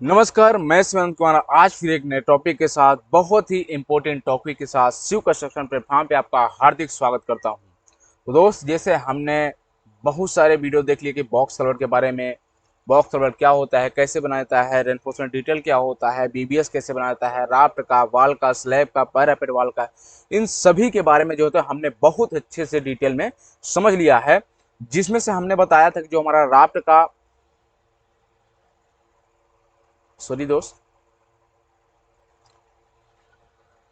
नमस्कार, मैं सुमंत कुमार आज फिर एक नए टॉपिक के साथ बहुत ही इंपॉर्टेंट टॉपिक के साथ शिव कंस्ट्रक्शन प्लेटफॉर्म पे आपका हार्दिक स्वागत करता हूं। तो दोस्त, जैसे हमने बहुत सारे वीडियो देख लिए कि बॉक्स कलर के बारे में, बॉक्स कलर क्या होता है, कैसे बनाता है, रेनफोर्समेंट डिटेल क्या होता है, बीबीएस कैसे बनाता है, राफ्ट का, वाल का, स्लैब का, पैरापेट वाल का, इन सभी के बारे में जो है हमने बहुत अच्छे से डिटेल में समझ लिया है। जिसमें से हमने बताया था कि जो हमारा राफ्ट का, सॉरी दोस्त,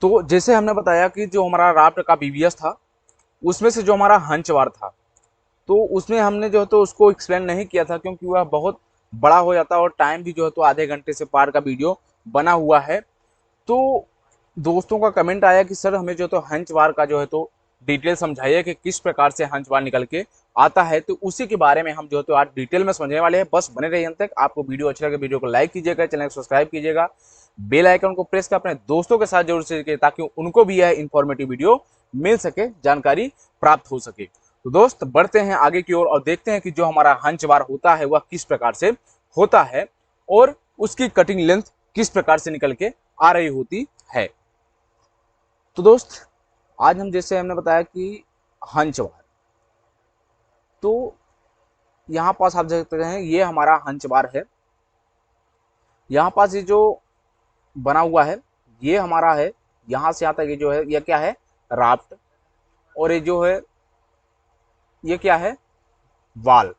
तो जैसे हमने बताया कि जो हमारा राफ्ट का बीबीएस था, उसमें से जो हमारा हंचवार था, तो उसमें हमने जो है तो उसको एक्सप्लेन नहीं किया था, क्योंकि वह बहुत बड़ा हो जाता और टाइम भी जो है तो आधे घंटे से पार का वीडियो बना हुआ है। तो दोस्तों का कमेंट आया कि सर हमें जो तो हंच बार का जो है तो डिटेल समझाइए कि किस प्रकार से हंच बार निकल के आता है। तो उसी के बारे में हम जो है तो आज डिटेल में समझने वाले हैं। बस बने रहिए अंत तक। आपको वीडियो अच्छा लगे वीडियो को लाइक कीजिएगा, चैनल को सब्सक्राइब कीजिएगा, बेल आइकन को प्रेस कर अपने दोस्तों के साथ जरूर शेयर कीजिए, ताकि उनको भी यह इंफॉर्मेटिव वीडियो मिल सके, जानकारी प्राप्त हो सके। तो दोस्त, बढ़ते हैं आगे की ओर और देखते हैं कि जो हमारा हंच बार होता है वह किस प्रकार से होता है और उसकी कटिंग लेंथ किस प्रकार से निकल के आ रही होती है। तो दोस्त, आज हम जैसे हमने बताया कि हंच बार, तो यहाँ पास आप देख सकते हैं ये हमारा हंच बार है। यहाँ पास ये जो बना हुआ है ये हमारा है, यहाँ से यहाँ तक ये जो है ये क्या है, राफ्ट। और ये जो है ये क्या है, वाल।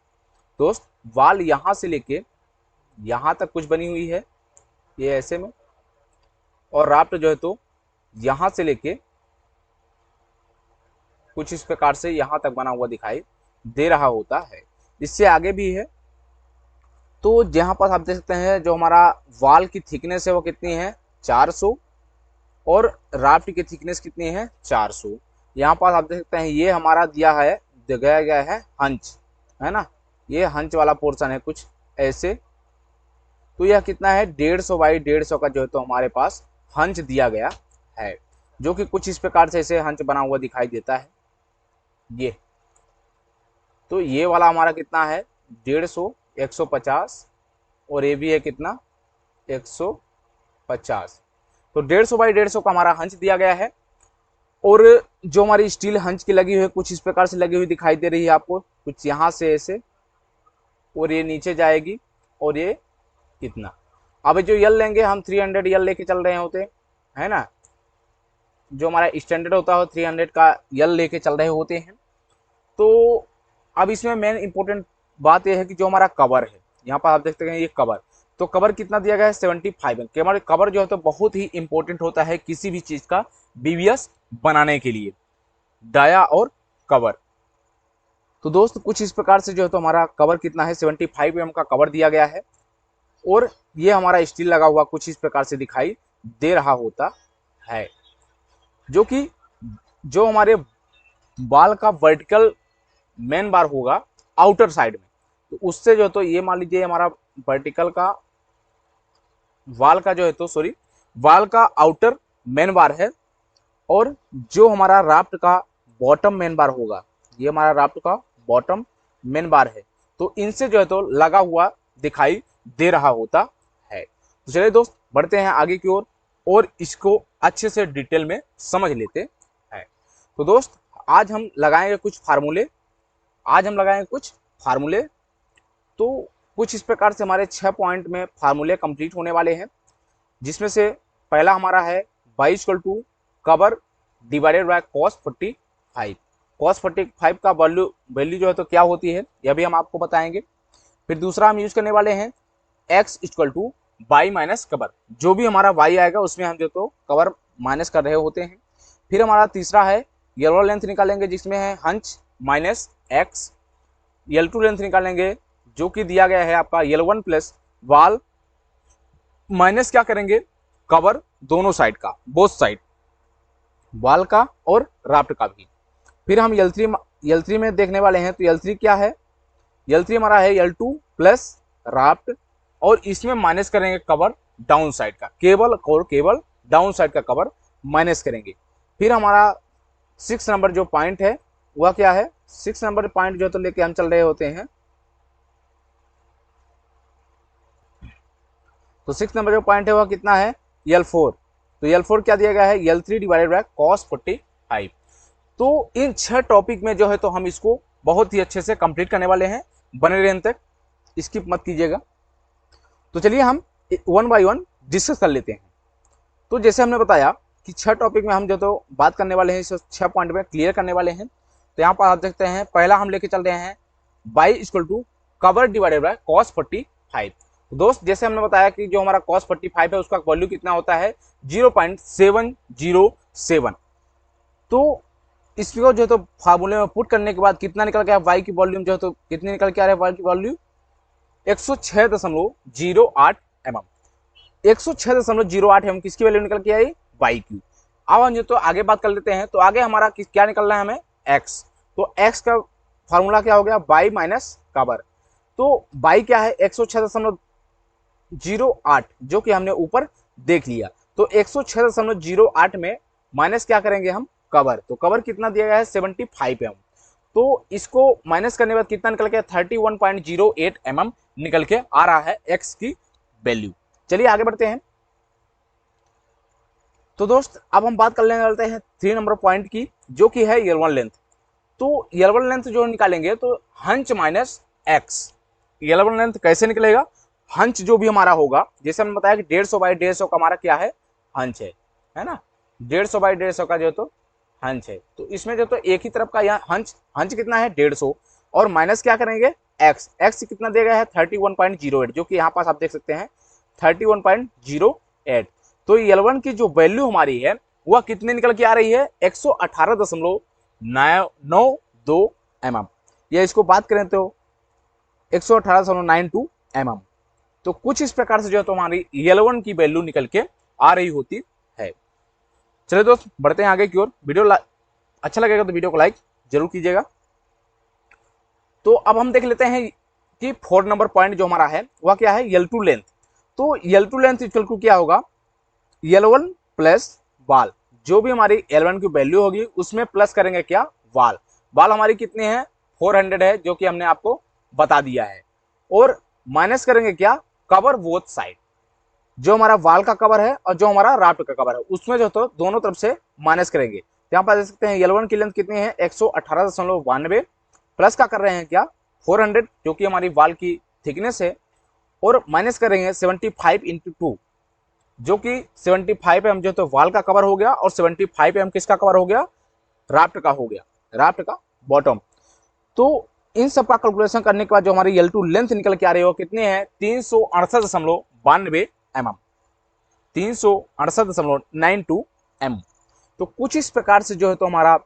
दोस्त, वाल यहाँ से लेके यहाँ तक कुछ बनी हुई है, ये ऐसे में। और राफ्ट जो है तो यहाँ से लेके कुछ इस प्रकार से यहाँ तक बना हुआ दिखाई दे रहा होता है। इससे आगे भी है। तो जहाँ पर आप देख सकते हैं जो हमारा वाल की थिकनेस है वो कितनी है, 400। और राफ्ट की थिकनेस कितनी है, 400। यहाँ पर आप देख सकते हैं ये हमारा दिया है, दिखाया गया है हंच, है ना। ये हंच वाला पोर्शन है कुछ ऐसे। तो यह कितना है, 150 बाई 150 का जो है तो हमारे पास हंच दिया गया है, जो कि कुछ इस प्रकार से ऐसे हंच बना हुआ दिखाई देता है ये। तो ये वाला हमारा कितना है, 150, 150। और ये भी है कितना, 150। तो 150 बाई 150 का हमारा हंच दिया गया है। और जो हमारी स्टील हंच की लगी हुई है कुछ इस प्रकार से लगी हुई दिखाई दे रही है आपको, कुछ यहाँ से ऐसे, और ये नीचे जाएगी, और ये इतना। अब जो यल लेंगे हम 300 यल लेके चल रहे होते है ना, जो हमारा स्टैंडर्ड होता है 300 का यल लेके चल रहे होते हैं। तो अब इसमें मेन इंपॉर्टेंट बात यह है कि जो हमारा कवर है, यहाँ पर आप देखते हैं ये कवर, तो कवर कितना दिया गया है, 75। हमारे कवर जो है तो बहुत ही इंपॉर्टेंट होता है किसी भी चीज का बीबीएस बनाने के लिए, डाया और कवर। तो दोस्त, कुछ इस प्रकार से जो है तो हमारा कवर कितना है, 75 का कवर दिया गया है। और ये हमारा स्टील लगा हुआ कुछ इस प्रकार से दिखाई दे रहा होता है, जो कि जो हमारे बाल का वर्टिकल मेन बार होगा आउटर साइड में, तो उससे जो है तो ये मान लीजिए हमारा वर्टिकल का वाल का जो है तो सॉरी वाल का आउटर मेन बार है। और जो हमारा राफ्ट का बॉटम मेन बार होगा, ये हमारा राफ्ट का बॉटम मेन बार है, तो इनसे जो है तो लगा हुआ दिखाई दे रहा होता है। तो चलिए दोस्त, बढ़ते हैं आगे की ओर और इसको अच्छे से डिटेल में समझ लेते हैं। तो दोस्त, आज हम लगाएंगे कुछ फार्मूले, आज हम लगाएंगे कुछ फार्मूले। तो कुछ इस प्रकार से हमारे 6 पॉइंट में फार्मूले कंप्लीट होने वाले हैं, जिसमें से पहला हमारा है y equal to cover divided by cos 45। cos 45 का वैल्यू वैल्यू जो है तो क्या होती है यह भी हम आपको बताएंगे। फिर दूसरा हम यूज करने वाले हैं x equal to y minus cover, जो भी हमारा y आएगा उसमें हम जो तो कवर माइनस कर रहे होते हैं। फिर हमारा तीसरा है येलो लेंथ निकालेंगे, जिसमें है hunch minus x. L2 length निकालेंगे, जो कि दिया गया है आपका L1 प्लस वाल माइनस क्या करेंगे, कवर दोनों साइड का, बोथ साइड, वाल का और राफ्ट का भी। फिर हम L3 में देखने वाले हैं, तो L3 क्या है, L3 हमारा है L2 प्लस राफ्ट, और इसमें माइनस करेंगे कवर डाउन साइड का, केबल और केबल डाउन साइड का कवर माइनस करेंगे। फिर हमारा 6 नंबर जो पॉइंट है वह क्या है, 6 नंबर पॉइंट जो तो लेके हम चल रहे होते हैं, तो 6 नंबर जो पॉइंट है वह कितना है, L4। तो L4 क्या दिया गया है, L3 डिवाइडेड बाय cos 45। तो इन 6 टॉपिक में जो है तो हम इसको बहुत ही अच्छे से कंप्लीट करने वाले हैं, बने रहे तक, स्किप मत कीजिएगा। तो चलिए हम वन बाय वन डिस्कस कर लेते हैं। तो जैसे हमने बताया कि 6 टॉपिक में हम जो तो बात करने वाले हैं, इस 6 पॉइंट में क्लियर करने वाले हैं। तो यहाँ पर आप देखते हैं पहला हम लेके चल रहे हैं y equal to cover divided by cos 45। तो दोस्त जैसे हमने बताया कि जो हमारा cos 45 है उसका वैल्यू कितना होता है 0.707। तो इसको जो तो फार्मूले में पुट करने के बाद कितना निकल गया, y की वॉल्यूम जो है तो कितनी निकल के आ रहा है, y की वॉल्यूम 106.08 mm। 106.08 mm किसकी वैल्यू निकल के आई, y की। अब हम जो तो आगे बात कर लेते हैं। तो आगे हमारा क्या निकल रहा है हमें, x। तो x का फार्मूला क्या हो गया, y माइनस कवर। तो y क्या है 106.08 जो कि हमने ऊपर देख लिया। तो 106.08 में माइनस क्या करेंगे हम, कवर। तो कवर कितना दिया गया है 75 mm। तो इसको माइनस करने के बाद कितना निकल गया 31.08 mm निकल के आ रहा है x की वैल्यू। चलिए आगे बढ़ते हैं। तो दोस्त अब हम बात करने वाले हैं 3 नंबर पॉइंट की, जो कि है L1 लेंथ। तो L1 लेंथ जो निकालेंगे तो hunch minus x। L1 length कैसे निकलेगा, हंच जो भी हमारा होगा, जैसे हमने बताया कि 150 बाई 150 का हमारा क्या है, हंच है ना। 150 बाई 150 का जो तो हंच है। तो इसमें जो तो एक ही तरफ का यहाँ हंच कितना है 150, और माइनस क्या करेंगे x कितना दिया गया है 31.08, जो कि यहाँ पास आप देख सकते हैं 31.08। तो L1 की जो वैल्यू हमारी है वह कितने निकल के आ रही है 118.992 mm, या इसको बात करें तो 118.92 mm। तो कुछ इस प्रकार से जो है तो हमारी L1 की वैल्यू निकल के आ रही होती है। चलिए दोस्त बढ़ते हैं आगे की ओर। वीडियो अच्छा लगेगा तो वीडियो को लाइक जरूर कीजिएगा। तो अब हम देख लेते हैं कि 4 नंबर पॉइंट जो हमारा है वह क्या है, L2 लेंथ। तो L2 लेंथ इक्वल टू क्या होगा, L1 प्लस वाल। जो भी हमारी L1 की वैल्यू होगी उसमें प्लस करेंगे क्या, वाल। वाल हमारी कितनी है 400 है, जो कि हमने आपको बता दिया है। और माइनस करेंगे क्या, कवर बोथ साइड। जो हमारा वाल का कवर है और जो हमारा राफ्ट का कवर है उसमें जो तो दोनों तरफ से माइनस करेंगे। तो यहाँ पर देख सकते हैं L1 की लेंथ कितनी है 118.92, प्लस का कर रहे हैं क्या 400, जो कि हमारी वाल की थिकनेस है, और माइनस करेंगे 75 इंटू 2, जो कि 75 mm जो तो वाल का कवर हो गया, और 75 mm किसका कवर हो गया, राफ्ट का हो गया, राफ्ट का बॉटम। तो इन सब का कैलकुलेशन करने के बाद जो हमारी L2 लेंथ निकल के आ रही है वो कितनी है 368.92 mm, 368.92 mm। तो कुछ इस प्रकार से जो है तो हमारा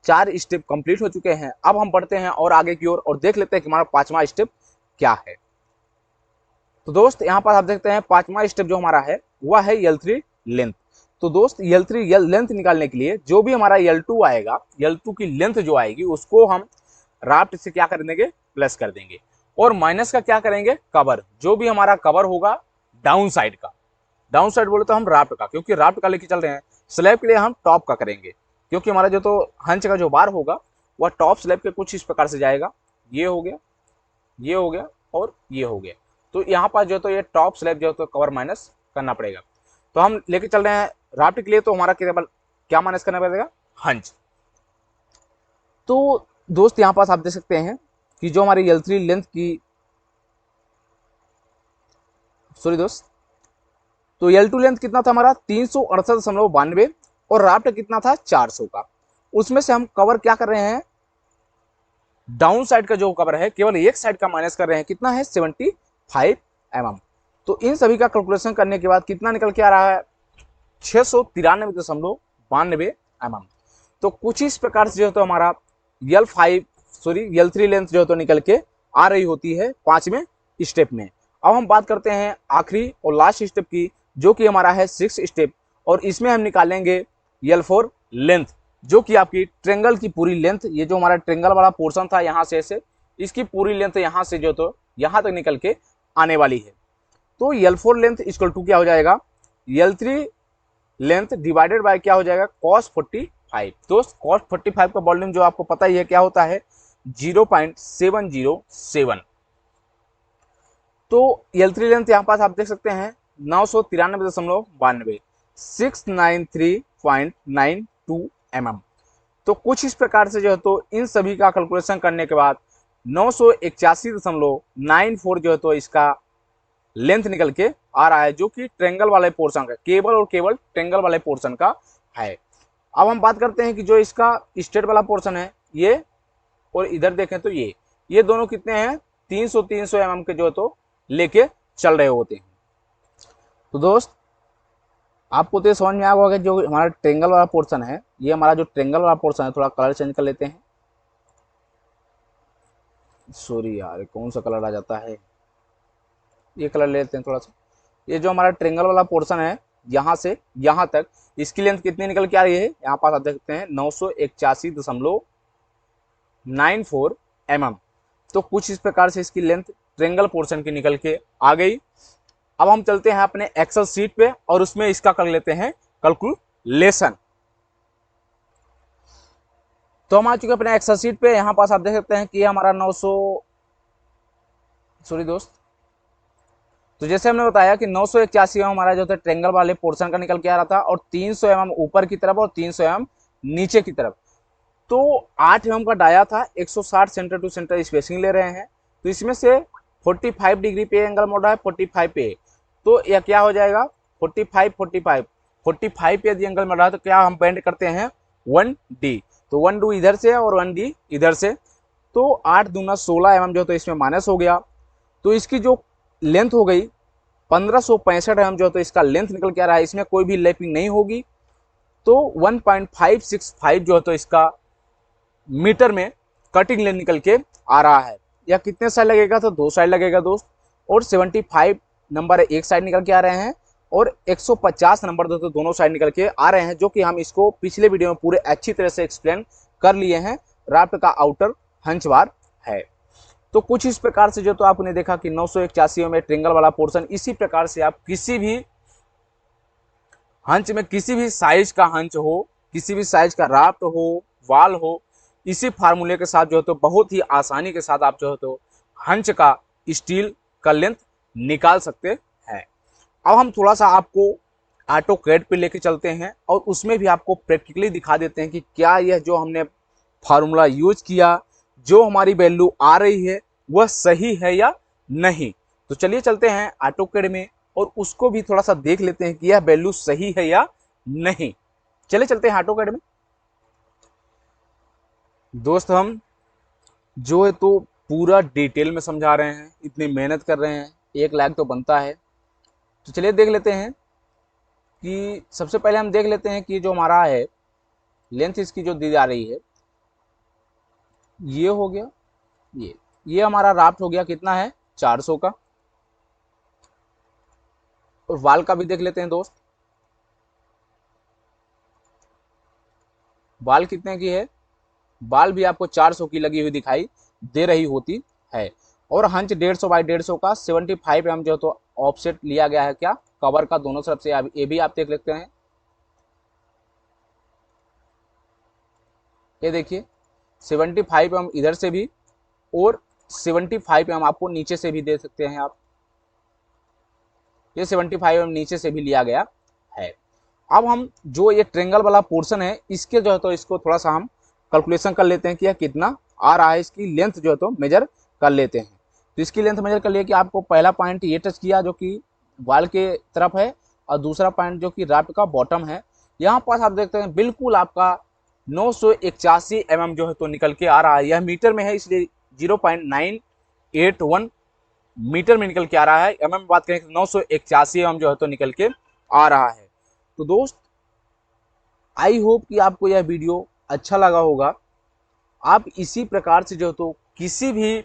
4 स्टेप कंप्लीट हो चुके हैं। अब हम बढ़ते हैं और आगे की ओर और देख लेते हैं कि हमारा 5वां स्टेप क्या है। तो दोस्त यहाँ पर आप देखते हैं 5वां स्टेप जो हमारा है वह है L3 लेंथ। तो दोस्त L3 लेंथ निकालने के लिए जो भी हमारा L2 आएगा, L2 की लेंथ जो आएगी उसको हम राफ्ट से क्या कर देंगे, प्लस कर देंगे, और माइनस का क्या करेंगे, कवर। जो भी हमारा कवर होगा डाउन साइड का, डाउन साइड बोले तो हम राफ्ट का, क्योंकि राफ्ट का लेके चल रहे हैं। स्लैब के लिए हम टॉप का करेंगे, क्योंकि हमारा जो तो हंच का जो बार होगा वह टॉप स्लैब के कुछ इस प्रकार से जाएगा। ये हो गया, ये हो गया, और ये हो गया। तो यहाँ पर जो तो ये टॉप स्लैब जो तो कवर माइनस करना पड़ेगा। तो हम लेके चल रहे हैं राफ्ट के लिए, तो हमारा केवल क्या माइनस करना पड़ेगा, हंच। तो दोस्त यहाँ पास आप देख सकते हैं कि जो हमारी L3 लेंथ की, सॉरी दोस्त, तो L2 लेंथ कितना था हमारा 368.92, और राफ्ट कितना था 400 का। उसमें से हम कवर क्या कर रहे हैं, डाउन साइड का जो कवर है केवल एक साइड का माइनस कर रहे हैं, कितना है 75 mm। तो इन सभी का कैलकुलेशन करने के बाद कितना निकल के आ रहा है 693.92 mm। तो कुछ इस प्रकार से जो तो हमारा L3 लेंथ जो तो निकल के आ रही होती है 5वें स्टेप में। अब हम बात करते हैं आखिरी और लास्ट स्टेप की, जो कि हमारा है 6 स्टेप, और इसमें हम निकालेंगे L4 लेंथ, जो कि आपकी ट्रेंगल की पूरी लेंथ, ये जो हमारा ट्रेंगल वाला पोर्शन था यहाँ से ऐसे, इसकी पूरी लेंथ यहाँ से जो तो यहाँ तक निकल के आने वाली है। तो L4 लेंथ इक्वल टू क्या हो जाएगा, L3 लेंथ डिवाइडेड बाय क्या हो जाएगा cos 45। दोस्त cos 45 का वॉल्यूम जो आपको पता ही है क्या होता है 0.707। तो L3 लेंथ यहाँ पास आप देख सकते हैं 993.92 693.92 mm। तो कुछ इस प्रकार से जो है तो इन सभी का कैलकुलेशन करने के बाद 981.94 जो है तो इसका लेंथ निकल के आ रहा है, जो कि ट्रेंगल वाले पोर्शन का, केवल और केवल ट्रेंगल वाले पोर्शन का है। अब हम बात करते हैं कि जो इसका स्ट्रेट वाला पोर्शन है ये, और इधर देखें तो ये दोनों कितने हैं, 300 mm के जो है तो लेके चल रहे होते हैं। तो दोस्त आपको तो समझ में आ गया कि जो हमारा ट्रेंगल वाला पोर्शन है, ये हमारा जो ट्रेंगल वाला पोर्शन है, थोड़ा कलर चेंज कर लेते हैं। सॉरी यार, कौन सा कलर आ जाता है, ये कलर ले लेते हैं थोड़ा सा। ये जो हमारा ट्रेंगल वाला पोर्शन है, यहाँ से यहाँ तक इसकी लेंथ कितनी निकल के आ रही है, यहाँ पास आप देखते हैं 981.94 mm। तो कुछ इस प्रकार से इसकी लेंथ ट्रेंगल पोर्शन की निकल के आ गई। अब हम चलते हैं अपने एक्सेल सीट पे और उसमें इसका कर लेते हैं कैलकुलेशन। तो हम आ चुके अपने एक्सेल सीट पे, यहाँ पास आप देख सकते हैं कि हमारा 900, सॉरी दोस्त, तो जैसे हमने बताया कि 981 हमारा जो था ट्रेंगल वाले पोर्शन का निकल के आ रहा था, और 300 mm ऊपर की तरफ और 300 mm नीचे की तरफ। तो 8 mm का डाया था, 160 सेंटर टू सेंटर स्पेसिंग ले रहे हैं। तो इसमें से 45 डिग्री पे एंगल मोड़ रहा है, 45 पे, तो यह क्या हो जाएगा 45 45 45 पे यदि एंगल मोड़ रहा है तो क्या हम बेंड करते हैं 1D। तो 1D इधर से और 1D इधर से, तो 8 दूना 16 mm जो तो इसमें माइनस हो गया। तो इसकी जो लेंथ हो गई 1565 mm जो तो इसका लेंथ निकल के आ रहा है, इसमें कोई भी लैपिंग नहीं होगी। तो 1.565 जो है तो इसका मीटर में कटिंग लेंथ निकल के आ रहा है। या कितने साइड लगेगा, तो 2 साइड लगेगा दोस्त, और 75 नंबर एक साइड निकल के आ रहे हैं, और 150 नंबर दोस्तों दोनों साइड निकल के आ रहे हैं, जो कि हम इसको पिछले वीडियो में पूरे अच्छी तरह से एक्सप्लेन कर लिए हैं। राफ्ट का आउटर हंच बार है। तो कुछ इस प्रकार से जो तो आपने देखा कि 981 में ट्रेंगल वाला पोर्शन, इसी प्रकार से आप किसी भी हंच में, किसी भी साइज का हंच हो, किसी भी साइज का राफ्ट हो, वाल हो, इसी फार्मूले के साथ जो है तो बहुत ही आसानी के साथ आप जो है तो हंच का स्टील का लेंथ निकाल सकते हैं। अब हम थोड़ा सा आपको ऑटोकैड पे लेके चलते हैं और उसमें भी आपको प्रैक्टिकली दिखा देते हैं कि क्या यह जो हमने फार्मूला यूज किया, जो हमारी वैल्यू आ रही है, वह सही है या नहीं। तो चलिए चलते हैं ऑटोकैड में और उसको भी थोड़ा सा देख लेते हैं कि यह वैल्यू सही है या नहीं। चलिए चलते हैं ऑटोकैड में। दोस्त हम जो है तो पूरा डिटेल में समझा रहे हैं, इतनी मेहनत कर रहे हैं, 1 लाख तो बनता है। तो चलिए देख लेते हैं कि सबसे पहले हम देख लेते हैं कि जो हमारा है लेंथ इसकी जो दी जा रही है, ये हो गया, ये हमारा राफ्ट हो गया, कितना है 400 का। और वाल का भी देख लेते हैं दोस्त, वाल कितने की है, वाल भी आपको 400 की लगी हुई दिखाई दे रही होती है। और हंच 150 बाई 150 का 75 mm जो तो ऑफसेट लिया गया है, क्या कवर का दोनों तरफ से, ये भी आप देख लेते हैं। ये देखिए 75 mm इधर से भी और 75 mm आपको नीचे से भी दे सकते हैं आप, ये 75 mm नीचे से भी लिया गया है। अब हम जो ये ट्रेंगल वाला पोर्शन है, इसके जो है तो इसको थोड़ा सा हम कैलकुलेशन कर लेते हैं कि यह कितना आ रहा है, इसकी लेंथ जो है तो मेजर कर लेते हैं। तो इसकी लेंथ मेजर कर लिया कि आपको पहला पॉइंट ये टच किया जो कि वाल के तरफ है, और दूसरा पॉइंट जो कि राफ्ट का बॉटम है, यहाँ पास आप देखते हैं बिल्कुल आपका 981 mm जो है तो निकल के आ रहा है। यह मीटर में है इसलिए 0.981 मीटर में निकल के आ रहा है। mm बात करें तो 981 mm जो है तो निकल के आ रहा है। तो दोस्त आई होप कि आपको यह वीडियो अच्छा लगा होगा। आप इसी प्रकार से जो है तो किसी भी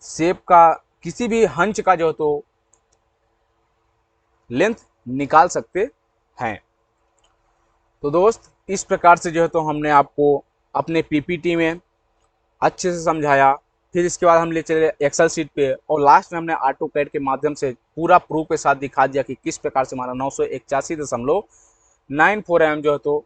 शेप का, किसी भी हंच का जो है तो लेंथ निकाल सकते हैं। तो दोस्त इस प्रकार से जो है तो हमने आपको अपने पीपीटी में अच्छे से समझाया। फिर इसके बाद हम ले चले एक्सेल शीट पे, और लास्ट में हमने ऑटोकैड के माध्यम से पूरा प्रूफ के साथ दिखा दिया कि किस प्रकार से हमारा 981.94 mm जो है तो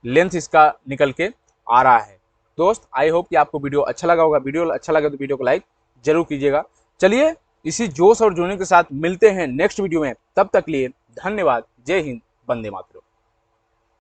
लेंथ इसका निकल के आ रहा है। दोस्त आई होप कि आपको वीडियो अच्छा लगा होगा। वीडियो अच्छा लगा तो वीडियो को लाइक जरूर कीजिएगा। चलिए इसी जोश और जुनून के साथ मिलते हैं नेक्स्ट वीडियो में। तब तक लिए धन्यवाद। जय हिंद, वंदे मातरम।